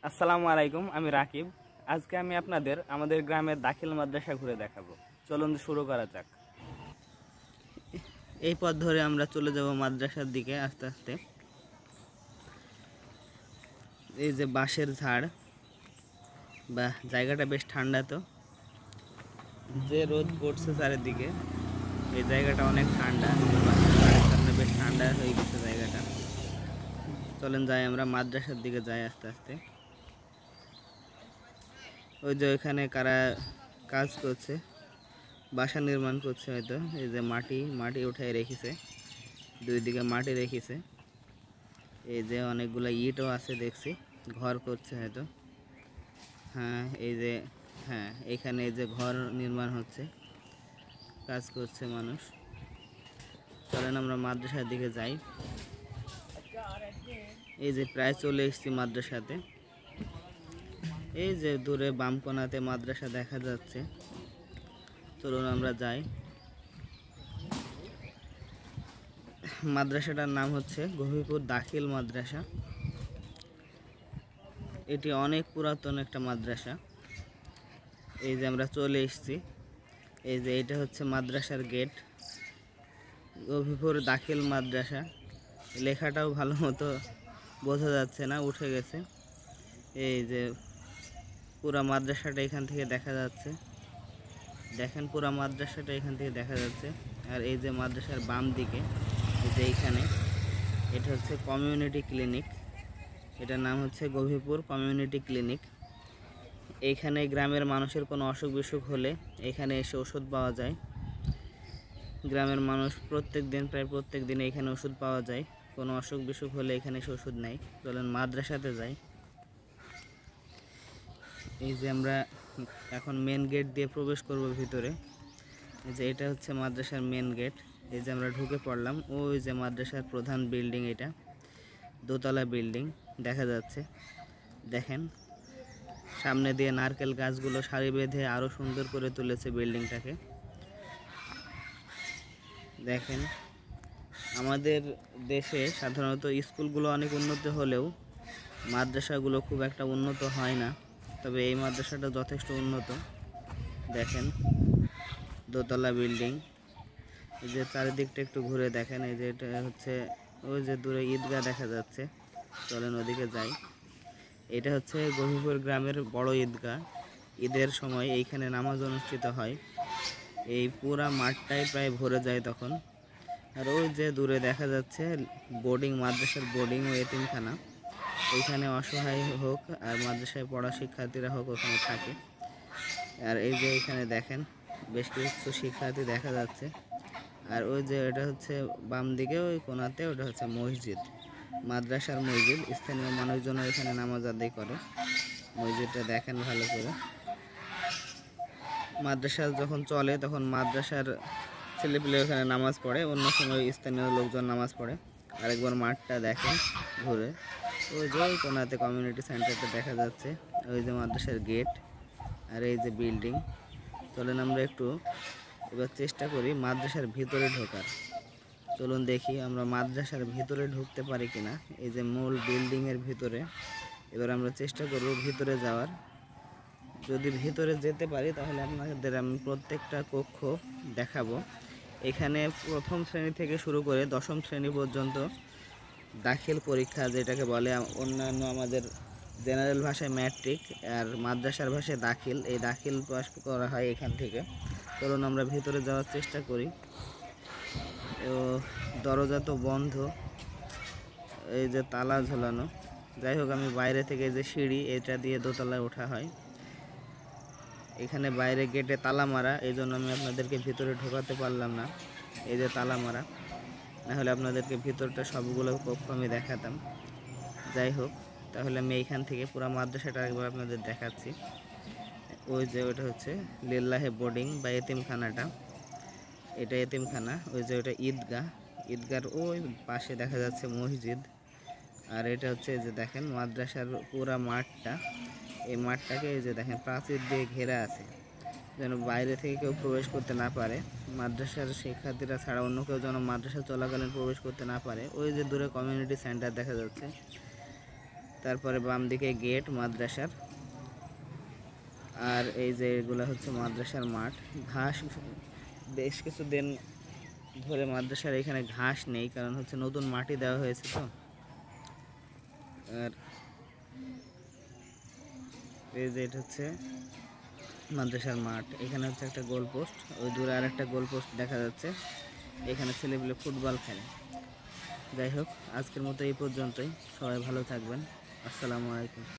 আসসালামু আলাইকুম, আমি রাকিব। আজকে আমি আপনাদের আমাদের গ্রামের দাখিল মাদ্রাসা ঘুরে দেখাবো। চলুন শুরু করা যাক। এই পথ ধরে আমরা চলে যাব মাদ্রাসার দিকে আস্তে আস্তে। এই যে বাঁশের ঝাড়, বা জায়গাটা বেশ ঠান্ডা, তো যে রোদ পড়ছে চারিদিকে, এই জায়গাটা অনেক ঠান্ডা। সামনে বেশ ঠান্ডা হয়ে গেছে জায়গাটা। চলেন যাই, আমরা মাদ্রাসার দিকে যাই আস্তে আস্তে। ওই যে ওইখানে কারা কাজ করছে, বাসা নির্মাণ করছে হয়তো। এই যে মাটি উঠায় রেখেছে, দুই দিকে মাটি রেখেছে। এই যে অনেকগুলো ইটও আছে দেখছি, ঘর করছে হয়তো। এখানে এই যে ঘর নির্মাণ হচ্ছে, কাজ করছে মানুষ। চলেন আমরা মাদ্রাসার দিকে যাই। এই যে প্রায় চলে এসেছি মাদ্রাসাতে। এই যে দূরে বাম কোণাতে মাদ্রাসা দেখা যাচ্ছে। চলুন আমরা যাই। মাদ্রাসাটার নাম হচ্ছে গভীরপুর দাখিল মাদ্রাসা। এটি অনেক পুরাতন একটা মাদ্রাসা। এই যে আমরা চলে এসেছি। এই যে এটা হচ্ছে মাদ্রাসার গেট, গভীরপুর দাখিল মাদ্রাসা। লেখাটাও ভালো মতো বোঝা যাচ্ছে না, উঠে গেছে। এই যে পুরা মাদ্রাসাটা এখান থেকে দেখা যাচ্ছে, দেখেন পুরা মাদ্রাসাটা এখান থেকে দেখা যাচ্ছে। আর এই যে মাদ্রাসার বাম দিকে, এই যে এইখানে, এটা হচ্ছে কমিউনিটি ক্লিনিক। এটার নাম হচ্ছে গভীরপুর কমিউনিটি ক্লিনিক। এইখানে গ্রামের মানুষের কোনো অসুখ বিসুখ হলে এখানে এসে ওষুধ পাওয়া যায়। গ্রামের মানুষ প্রায় প্রত্যেক দিন এখানে ওষুধ পাওয়া যায়। কোনো অসুখ বিসুখ হলে এখানে এসে ওষুধ নেয়। চলেন মাদ্রাসাতে যাই। এই যে আমরা এখন মেন গেট দিয়ে প্রবেশ করব ভিতরে। এই যে এটা হচ্ছে মাদ্রাসার মেন গেট। এই যে আমরা ঢুকে পড়লাম। ওই যে মাদ্রাসার প্রধান বিল্ডিং, এটা দোতলা বিল্ডিং দেখা যাচ্ছে। দেখেন সামনে দিয়ে নারকেল গাছগুলো সারি বেঁধে আরও সুন্দর করে তুলেছে বিল্ডিংটাকে। দেখেন আমাদের দেশে সাধারণত স্কুলগুলো অনেক উন্নত হলেও মাদ্রাসাগুলো খুব একটা উন্নত হয় না, তবে এই মাদ্রাসাটা যথেষ্ট উন্নত। দেখেন দোতলা বিল্ডিং। এই যে চারিদিকটা একটু ঘুরে দেখেন। এই যে এটা হচ্ছে, ওই যে দূরে ঈদগাহ দেখা যাচ্ছে। চলেন ওদিকে যাই। এটা হচ্ছে গভীরপুর গ্রামের বড় ঈদগাহ। ঈদের সময় এইখানে নামাজ অনুষ্ঠিত হয়। এই পুরা মাঠটাই প্রায় ভরে যায় তখন। আর ওই যে দূরে দেখা যাচ্ছে বোর্ডিং, মাদ্রাসার বোর্ডিং ও এতিমখানা। ওইখানে অসহায় হোক আর মাদ্রাসায় পড়া শিক্ষার্থীরা হোক ওখানে থাকে। আর এই যে এখানে দেখেন বেশ কিছু শিক্ষার্থী দেখা যাচ্ছে। আর ওই যে এটা হচ্ছে বাম দিকে ওই কোণাতে, ওটা হচ্ছে মসজিদ, মাদ্রাসার মসজিদ। স্থানীয় মানুষজন এখানে নামাজ আদায় করে। মসজিদটা দেখেন ভালো করে। মাদ্রাসা যখন চলে তখন মাদ্রাসার ছেলেপিলে ওখানে নামাজ পড়ে, অন্য সময় স্থানীয় লোকজন নামাজ পড়ে। আরেকবার মাঠটা দেখেন ঘুরে। ওই যে ওই কোণাতে কমিউনিটি সেন্টারটা দেখা যাচ্ছে। ওই যে মাদ্রাসার গেট, আর এই যে বিল্ডিং। চলেন আমরা একটু এবার চেষ্টা করি মাদ্রাসার ভিতরে ঢোকার। চলুন দেখি আমরা মাদ্রাসার ভিতরে ঢুকতে পারি কিনা। এই যে মূল বিল্ডিংয়ের ভিতরে এবার আমরা চেষ্টা করব ভিতরে যাওয়ার। যদি ভিতরে যেতে পারি তাহলে আপনাদের আমি প্রত্যেকটা কক্ষ দেখাবো। এখানে প্রথম শ্রেণী থেকে শুরু করে দশম শ্রেণী পর্যন্ত দাখিল পরীক্ষা, যেটাকে বলে অন্যান্য আমাদের জেনারেল ভাষায় ম্যাট্রিক আর মাদ্রাসার ভাষায় দাখিল, এই দাখিল পাস করা হয় এখান থেকে। চলুন আমরা ভিতরে যাওয়ার চেষ্টা করি। দরজা তো বন্ধ, এই যে তালা ঝোলানো। যাই হোক, আমি বাইরে থেকে যে সিঁড়ি, এটা দিয়ে দোতলায় ওঠা হয়। এখানে বাইরে গেটে তালা মারা, এই জন্য আমি আপনাদেরকে ভিতরে ঢোকাতে পারলাম না। এই যে তালা মারা, না হলে আপনাদেরকে ভিতরটা সবগুলো কক্ষ আমি দেখাতাম। যাই হোক, তাহলে আমি এইখান থেকে পুরো মাদ্রাসাটা একবার আপনাদের দেখাচ্ছি। ওই যে ওটা হচ্ছে লিল্লাহে বোর্ডিং বা এতিমখানাটা, এটা এতিমখানা। ওই যে ওটা ঈদগাহ, ঈদগাহর ওই পাশে দেখা যাচ্ছে মসজিদ। আর এটা হচ্ছে যে দেখেন মাদ্রাসার পুরা মাঠটা, এই মাঠটাকে এই যে দেখেন প্রাচীর দিয়ে ঘেরা আছে, যেন বাইরে থেকে কেউ প্রবেশ করতে না পারে। মাদ্রাসার শিক্ষার্থীরা ছাড়া অন্য কেউ যেন মাদ্রাসা চলাকালীন প্রবেশ করতে না পারে। ওই যে দূরে কমিউনিটি সেন্টার দেখা যাচ্ছে। তারপরে বাম দিকে গেট মাদ্রাসার। আর এই যে এগুলো হচ্ছে মাদ্রাসার মাঠ। ঘাস বেশ কিছুদিন ধরে মাদ্রাসার এখানে ঘাস নেই, কারণ হচ্ছে নতুন মাটি দেওয়া হয়েছে তো। আর এই যে এটা হচ্ছে মাদ্রাসার মাঠ। এখানে হচ্ছে একটা গোল পোস্ট, ওই দূরে আর একটা গোল পোস্ট দেখা যাচ্ছে। এখানে ছেলেগুলো ফুটবল খেলে। যাই হোক, আজকের মতো এই পর্যন্তই। সবাই ভালো থাকবেন। আসসালামু আলাইকুম।